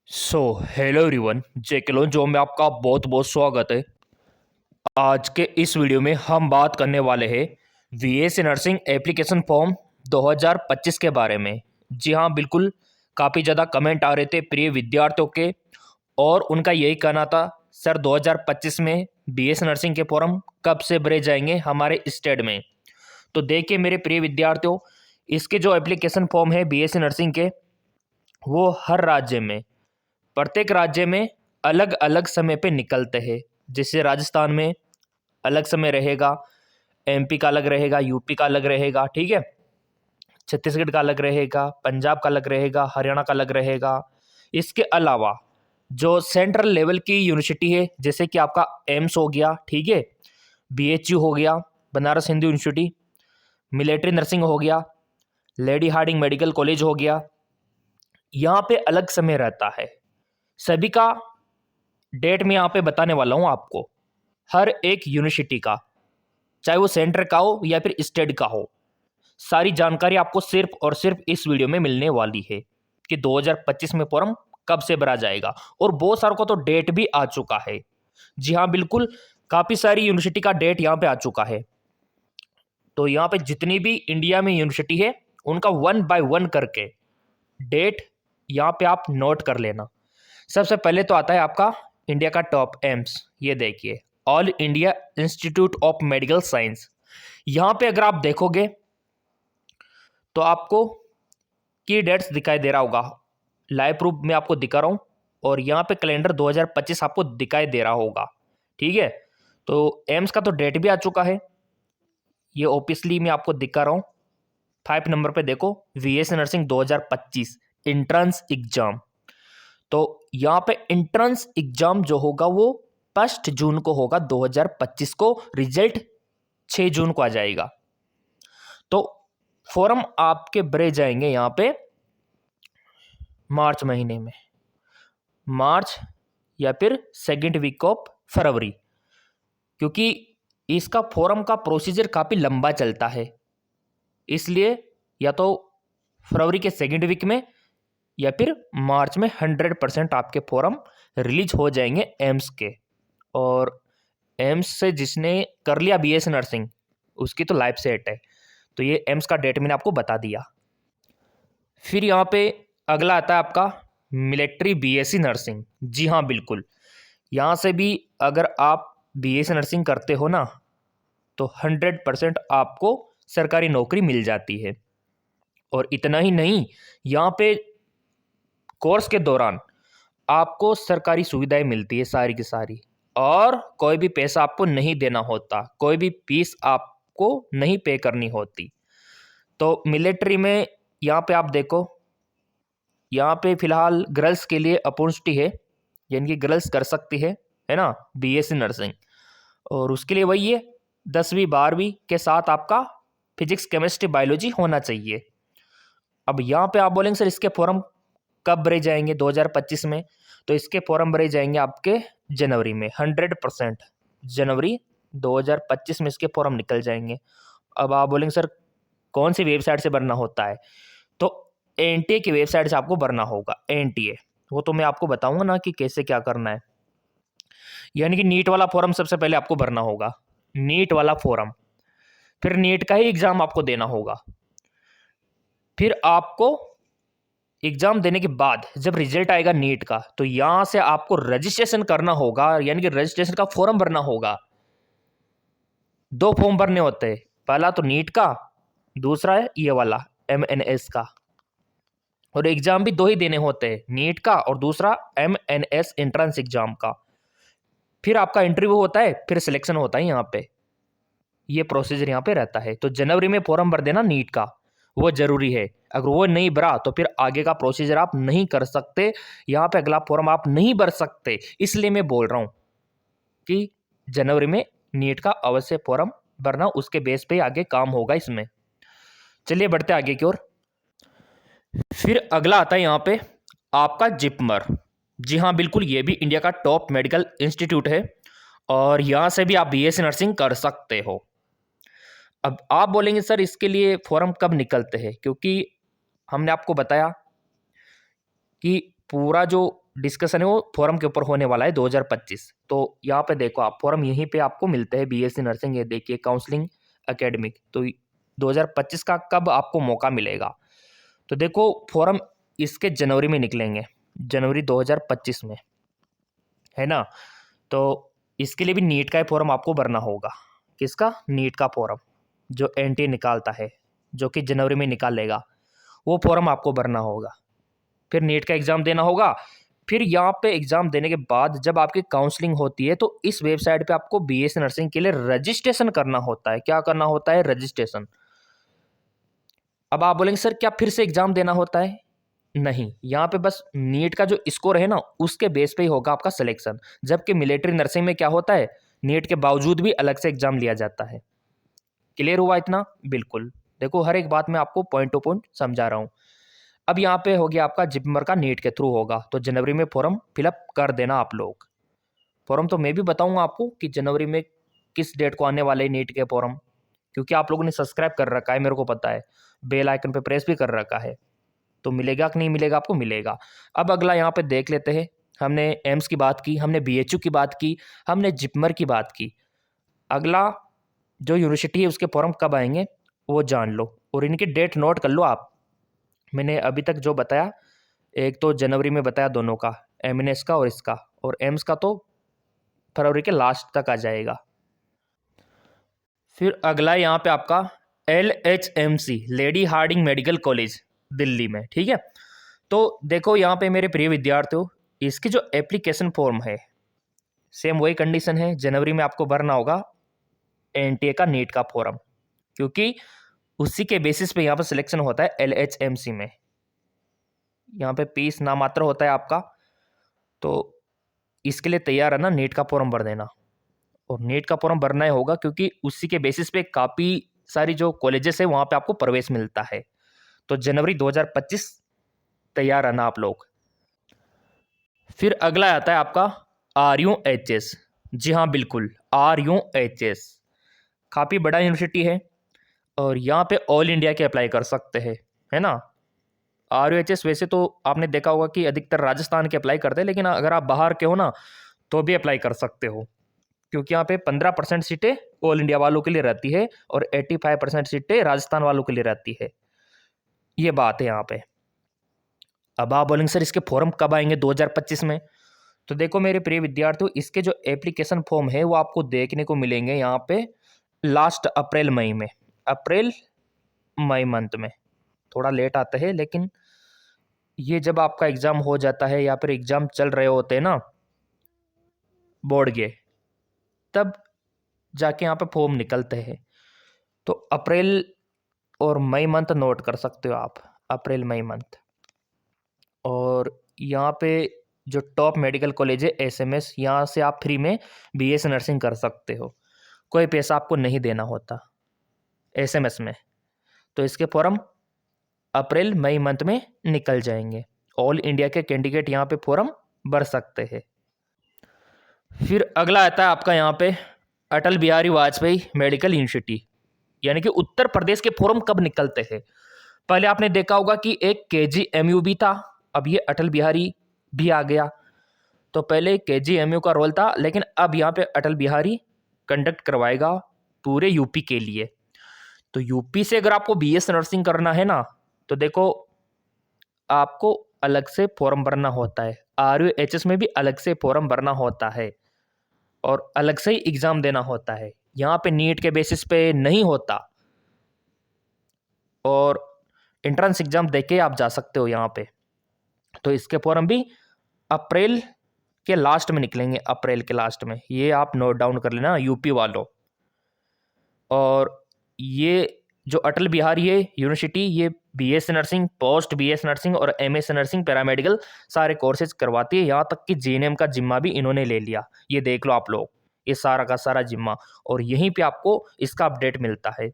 Hello everyone, जेके loan जो में आपका बहुत बहुत स्वागत है। आज के इस वीडियो में हम बात करने वाले हैं बीएससी नर्सिंग एप्लीकेशन फॉर्म 2025 के बारे में। जी हाँ, बिल्कुल काफ़ी ज़्यादा कमेंट आ रहे थे प्रिय विद्यार्थियों के, और उनका यही कहना था सर 2025 में बीएससी नर्सिंग के फॉर्म कब से भरे जाएंगे हमारे स्टेट में। तो देखिए मेरे प्रिय विद्यार्थियों, इसके जो एप्लीकेशन फॉर्म है बीएससी नर्सिंग के, वो हर राज्य में, प्रत्येक राज्य में अलग अलग समय पे निकलते हैं। जैसे राजस्थान में अलग समय रहेगा, एमपी का अलग रहेगा, यूपी का अलग रहेगा, ठीक है, छत्तीसगढ़ का अलग रहेगा, पंजाब का अलग रहेगा, हरियाणा का अलग रहेगा। इसके अलावा जो सेंट्रल लेवल की यूनिवर्सिटी है, जैसे कि आपका एम्स हो गया, ठीक है, बीएचयू हो गया, Banaras Hindu university, military nursing हो गया, लेडी हार्डिंग मेडिकल कॉलेज हो गया, यहाँ पे अलग समय रहता है। सभी का डेट मैं यहाँ पे बताने वाला हूँ आपको, हर एक यूनिवर्सिटी का, चाहे वो सेंटर का हो या फिर स्टेट का हो। सारी जानकारी आपको सिर्फ और सिर्फ इस वीडियो में मिलने वाली है कि 2025 में फॉर्म कब से भरा जाएगा। और बहुत सारों को तो डेट भी आ चुका है। जी हाँ, बिल्कुल काफ़ी सारी यूनिवर्सिटी का डेट यहाँ पे आ चुका है। तो यहाँ पे जितनी भी इंडिया में यूनिवर्सिटी है, उनका 1 बाय 1 करके डेट यहाँ पे आप नोट कर लेना। सबसे पहले तो आता है आपका इंडिया का टॉप एम्स, ये देखिए, all India institute of medical science. यहाँ पे अगर आप देखोगे तो आपको की डेट्स दिखाई दे रहा होगा, लाइव प्रूफ में आपको दिखा रहा हूँ, और यहाँ पे कैलेंडर 2025 आपको दिखाई दे रहा होगा, ठीक है। तो एम्स का तो डेट भी आ चुका है, ये ऑब्वियसली मैं आपको दिखा रहा हूँ। 5 नंबर पे देखो, बीएससी नर्सिंग 2025 एंट्रेंस एग्जाम। तो यहाँ पे एंट्रेंस एग्जाम जो होगा वो 1 जून को होगा 2025 को, रिजल्ट 6 जून को आ जाएगा। तो फॉर्म आपके भरे जाएंगे यहाँ पे मार्च महीने में, मार्च या फिर सेकेंड वीक ऑफ फरवरी, क्योंकि इसका फॉर्म का प्रोसीजर काफ़ी लंबा चलता है। इसलिए या तो फरवरी के सेकेंड वीक में या फिर मार्च में 100% आपके फॉर्म रिलीज हो जाएंगे एम्स के। और एम्स से जिसने कर लिया बीएससी नर्सिंग, उसकी तो लाइफ सेट है। तो ये एम्स का डेट मैंने आपको बता दिया। फिर यहाँ पे अगला आता है आपका मिलिट्री बीएससी नर्सिंग। जी हाँ, बिल्कुल, यहाँ से भी अगर आप बीएससी नर्सिंग करते हो ना, तो 100% आपको सरकारी नौकरी मिल जाती है। और इतना ही नहीं, यहाँ पे कोर्स के दौरान आपको सरकारी सुविधाएं मिलती है सारी की सारी, और कोई भी पैसा आपको नहीं देना होता, कोई भी फीस आपको नहीं पे करनी होती। तो मिलिट्री में यहाँ पे आप देखो, यहाँ पे फिलहाल गर्ल्स के लिए अपॉर्चुनिटी है, यानी कि गर्ल्स कर सकती है ना, बीएससी नर्सिंग। और उसके लिए वही है, 10वीं 12वीं के साथ आपका फिजिक्स केमिस्ट्री बायोलॉजी होना चाहिए। अब यहाँ पे आप बोलेंगे सर इसके फॉर्म कब भरे जाएंगे 2025 में? तो इसके फॉर्म भरे जाएंगे आपके जनवरी में, 100% जनवरी 2025 में इसके फॉर्म निकल जाएंगे। अब आप बोलेंगे सर कौन सी वेबसाइट से भरना होता है? तो एनटीए की वेबसाइट से आपको भरना होगा, एनटीए। वो तो मैं आपको बताऊंगा ना कि कैसे क्या करना है। यानी कि नीट वाला फॉर्म सबसे पहले आपको भरना होगा, नीट वाला फॉर्म। फिर नीट का ही एग्जाम आपको देना होगा। फिर आपको एग्जाम देने के बाद जब रिजल्ट आएगा नीट का, तो यहां से आपको रजिस्ट्रेशन करना होगा, यानी कि रजिस्ट्रेशन का फॉर्म भरना होगा। 2 फॉर्म भरने होते हैं, पहला तो नीट का, दूसरा है ये वाला एमएनएस का। और एग्जाम भी 2 ही देने होते हैं, नीट का और दूसरा एमएनएस एंट्रेंस एग्जाम का। फिर आपका इंटरव्यू होता है, फिर सिलेक्शन होता है। यहाँ पे ये प्रोसीजर यहाँ पे रहता है। तो जनवरी में फॉर्म भर देना नीट का, वो जरूरी है। अगर वो नहीं भरा तो फिर आगे का प्रोसीजर आप नहीं कर सकते, यहाँ पे अगला फॉर्म आप नहीं भर सकते। इसलिए मैं बोल रहा हूँ कि जनवरी में नीट का अवश्य फॉर्म भरना, उसके बेस पे आगे काम होगा इसमें। चलिए बढ़ते आगे की ओर। फिर अगला आता है यहाँ पे आपका जिपमर। जी हाँ, बिल्कुल, ये भी इंडिया का टॉप मेडिकल इंस्टीट्यूट है, और यहाँ से भी आप बीएससी नर्सिंग कर सकते हो। अब आप बोलेंगे सर इसके लिए फॉर्म कब निकलते हैं? क्योंकि हमने आपको बताया कि पूरा जो डिस्कशन है वो फोरम के ऊपर होने वाला है 2025। तो यहाँ पे देखो आप फोरम यहीं पे आपको मिलते हैं बीएससी नर्सिंग, ये देखिए काउंसलिंग एकेडमिक। तो 2025 का कब आपको मौका मिलेगा? तो देखो फोरम इसके जनवरी में निकलेंगे, जनवरी 2025 में, है ना। तो इसके लिए भी नीट का फॉर्म आपको भरना होगा। किसका? नीट का फॉर्म जो एनटीए निकालता है, जो कि जनवरी में निकालेगा, वो फॉर्म आपको भरना होगा। फिर नीट का एग्ज़ाम देना होगा। फिर यहाँ पे एग्ज़ाम देने के बाद जब आपकी काउंसलिंग होती है तो इस वेबसाइट पे आपको बीएससी नर्सिंग के लिए रजिस्ट्रेशन करना होता है। क्या करना होता है? रजिस्ट्रेशन। अब आप बोलेंगे सर क्या फिर से एग्ज़ाम देना होता है? नहीं, यहाँ पे बस नीट का जो स्कोर है ना उसके बेस पे ही होगा आपका सिलेक्शन। जबकि मिलिट्री नर्सिंग में क्या होता है, नीट के बावजूद भी अलग से एग्जाम लिया जाता है। क्लियर हुआ इतना? बिल्कुल। देखो हर एक बात मैं आपको पॉइंट टू पॉइंट समझा रहा हूँ। अब यहाँ पे हो गया आपका जिपमर का नीट के थ्रू होगा, तो जनवरी में फॉर्म फिलअप कर देना आप लोग। फॉर्म तो मैं भी बताऊँगा आपको कि जनवरी में किस डेट को आने वाले नीट के फॉर्म, क्योंकि आप लोगों ने सब्सक्राइब कर रखा है, मेरे को पता है, बेल आइकन पे प्रेस भी कर रखा है। तो मिलेगा कि नहीं मिलेगा? आपको मिलेगा। अब अगला यहाँ पे देख लेते हैं। हमने एम्स की बात की, हमने बीएचयू की बात की, हमने जिपमर की बात की। अगला जो यूनिवर्सिटी है उसके फॉर्म कब आएंगे वो जान लो, और इनकी डेट नोट कर लो आप। मैंने अभी तक जो बताया, एक तो जनवरी में बताया दोनों का, एमएनएस का और इसका, और एम्स का तो फरवरी के लास्ट तक आ जाएगा। फिर अगला यहाँ पे आपका LHMC, Lady Hardinge Medical College, Delhi में, ठीक है। तो देखो यहाँ पे मेरे प्रिय विद्यार्थियों, इसकी जो एप्लीकेशन फॉर्म है सेम वही कंडीशन है, जनवरी में आपको भरना होगा एनटीए का नीट का फॉर्म, क्योंकि उसी के बेसिस पे यहाँ पर सिलेक्शन होता है LHMC में। यहाँ पे फीस नामात्र होता है आपका, तो इसके लिए तैयार है ना, नीट का फॉर्म भर देना। और नीट का फॉर्म भरना ही होगा क्योंकि उसी के बेसिस पे काफ़ी सारी जो कॉलेजेस है वहाँ पे आपको प्रवेश मिलता है। तो जनवरी 2025 तैयार रहना आप लोग। फिर अगला आता है आपका RUHS। जी हाँ बिल्कुल, RUHS काफ़ी बड़ा यूनिवर्सिटी है और यहाँ पे ऑल इंडिया के अप्लाई कर सकते हैं, है ना। RUHS वैसे तो आपने देखा होगा कि अधिकतर राजस्थान के अप्लाई करते हैं, लेकिन अगर आप बाहर के हो ना तो भी अप्लाई कर सकते हो, क्योंकि यहाँ पे 15% सीटें ऑल इंडिया वालों के लिए रहती है और 85% सीटें राजस्थान वालों के लिए रहती है। ये बात है यहाँ पे। अब आप बोलेंगे सर इसके फॉर्म कब आएंगे 2025 में? तो देखो मेरे प्रिय विद्यार्थियों, इसके जो एप्लीकेशन फॉर्म है वो आपको देखने को मिलेंगे यहाँ पे लास्ट अप्रैल मई में, अप्रैल मई मंथ में। थोड़ा लेट आता है, लेकिन ये जब आपका एग्ज़ाम हो जाता है या फिर एग्ज़ाम चल रहे होते हैं ना बोर्ड के, तब जाके यहाँ पे फॉर्म निकलते हैं। तो अप्रैल और मई मंथ नोट कर सकते हो आप, अप्रैल मई मंथ। और यहाँ पे जो टॉप मेडिकल कॉलेज है SMS, यहाँ से आप फ्री में BS नर्सिंग कर सकते हो, कोई पैसा आपको नहीं देना होता SMS में। तो इसके फॉर्म अप्रैल मई मंथ में निकल जाएंगे। ऑल इंडिया के कैंडिडेट यहाँ पे फॉर्म भर सकते हैं। फिर अगला आता है आपका यहाँ पे अटल बिहारी वाजपेयी मेडिकल यूनिवर्सिटी, यानी कि उत्तर प्रदेश के फॉर्म कब निकलते हैं। पहले आपने देखा होगा कि एक KGMU भी था, अब ये अटल बिहारी भी आ गया। तो पहले KGMU का रोल था, लेकिन अब यहाँ पे अटल बिहारी कंडक्ट करवाएगा पूरे यूपी के लिए। तो यूपी से अगर आपको BS नर्सिंग करना है ना, तो देखो आपको अलग से फॉर्म भरना होता है। RUHS में भी अलग से फॉर्म भरना होता है और अलग से ही एग्ज़ाम देना होता है। यहाँ पे नीट के बेसिस पे नहीं होता, और एंट्रेंस एग्ज़ाम देके आप जा सकते हो यहाँ पे। तो इसके फॉर्म भी अप्रैल के लास्ट में निकलेंगे, अप्रैल के लास्ट में। ये आप नोट डाउन कर लेना यूपी वालों। और ये जो अटल बिहारी है यूनिवर्सिटी, ये BS nursing, post BS nursing और MS नर्सिंग, पैरामेडिकल सारे कोर्सेज करवाती है। यहाँ तक कि GNM का जिम्मा भी इन्होंने ले लिया। ये देख लो आप लोग, ये सारा का सारा जिम्मा, और यहीं पे आपको इसका अपडेट मिलता है।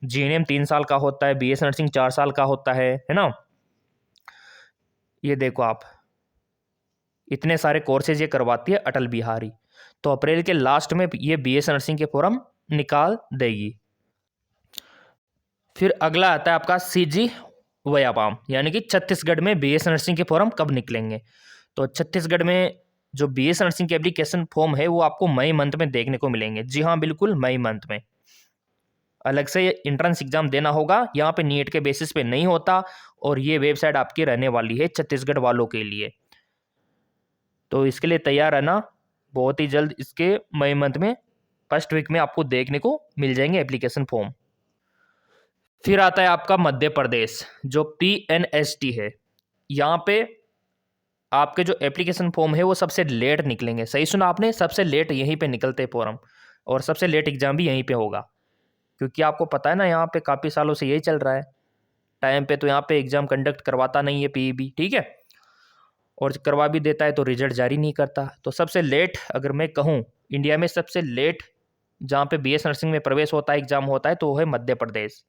GNM 3 साल का होता है, BS नर्सिंग 4 साल का होता है ना। ये देखो आप, इतने सारे कोर्सेज ये करवाती है अटल बिहारी। तो अप्रैल के लास्ट में ये BS नर्सिंग के फॉर्म निकाल देगी। फिर अगला आता है आपका CG व्यायाम, यानी कि छत्तीसगढ़ में BS नर्सिंग के फॉर्म कब निकलेंगे। तो छत्तीसगढ़ में जो बीएस नर्सिंग के एप्लीकेशन फॉर्म है वो आपको मई मंथ में देखने को मिलेंगे। जी हाँ, बिल्कुल मई मंथ में। अलग से एंट्रेंस एग्जाम देना होगा, यहाँ पे नीट के बेसिस पे नहीं होता, और ये वेबसाइट आपकी रहने वाली है छत्तीसगढ़ वालों के लिए। तो इसके लिए तैयार रहना, बहुत ही जल्द इसके मई मंथ में फर्स्ट वीक में आपको देखने को मिल जाएंगे एप्लीकेशन फॉर्म। फिर आता है आपका मध्य प्रदेश, जो PNST है। यहाँ पे आपके जो एप्लीकेशन फॉर्म है वो सबसे लेट निकलेंगे। सही सुना आपने, सबसे लेट यहीं पे निकलते हैं फॉर्म, और सबसे लेट एग्जाम भी यहीं पे होगा, क्योंकि आपको पता है ना यहाँ पे काफ़ी सालों से यही चल रहा है। टाइम पे तो यहाँ पे एग्जाम कंडक्ट करवाता नहीं है PEB, ठीक है, और करवा भी देता है तो रिजल्ट जारी नहीं करता। तो सबसे लेट अगर मैं कहूँ इंडिया में सबसे लेट जहाँ पे BS नर्सिंग में प्रवेश होता है, एग्जाम होता है, तो वो है मध्य प्रदेश।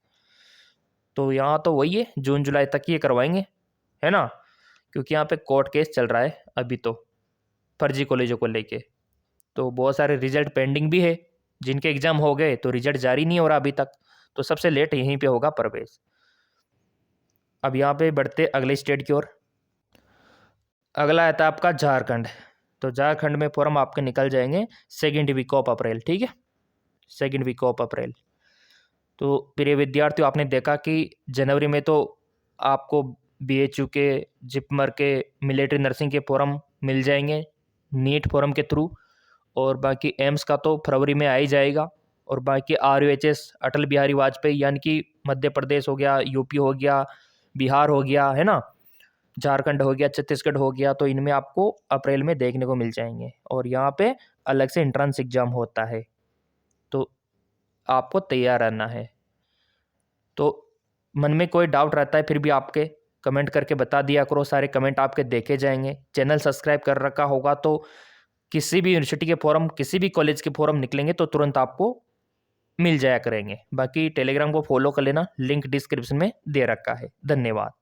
तो यहाँ तो वही है, जून जुलाई तक ये करवाएंगे, है ना, क्योंकि यहाँ पे कोर्ट केस चल रहा है अभी तो फर्जी कॉलेजों को लेके। तो बहुत सारे रिजल्ट पेंडिंग भी है, जिनके एग्जाम हो गए तो रिजल्ट जारी नहीं हो रहा अभी तक। तो सबसे लेट यहीं पे होगा प्रवेश। अब यहाँ पे बढ़ते अगले स्टेट की ओर। अगला आता है आपका झारखंड। तो झारखंड में फॉर्म आपके निकल जाएंगे सेकेंड वीक ऑफ अप्रैल, ठीक है, सेकेंड वीक ऑफ अप्रैल। तो प्रिय विद्यार्थियों, आपने देखा कि जनवरी में तो आपको BHU के, जिपमर के, मिलिट्री नर्सिंग के फॉर्म मिल जाएंगे नीट फॉर्म के थ्रू, और बाकी एम्स का तो फरवरी में आ ही जाएगा, और बाकी RUHS अटल बिहारी वाजपेयी, यानी कि मध्य प्रदेश हो गया, यूपी हो गया, बिहार हो गया, है ना, झारखंड हो गया, छत्तीसगढ़ हो गया, तो इनमें आपको अप्रैल में देखने को मिल जाएंगे। और यहाँ पे अलग से एंट्रेंस एग्जाम होता है, तो आपको तैयार रहना है। तो मन में कोई डाउट रहता है फिर भी आपके कमेंट करके बता दिया करो, सारे कमेंट आपके देखे जाएंगे। चैनल सब्सक्राइब कर रखा होगा तो किसी भी यूनिवर्सिटी के फॉर्म, किसी भी कॉलेज के फॉर्म निकलेंगे तो तुरंत आपको मिल जाया करेंगे। बाकी टेलीग्राम को फॉलो कर लेना, लिंक डिस्क्रिप्शन में दे रखा है। धन्यवाद।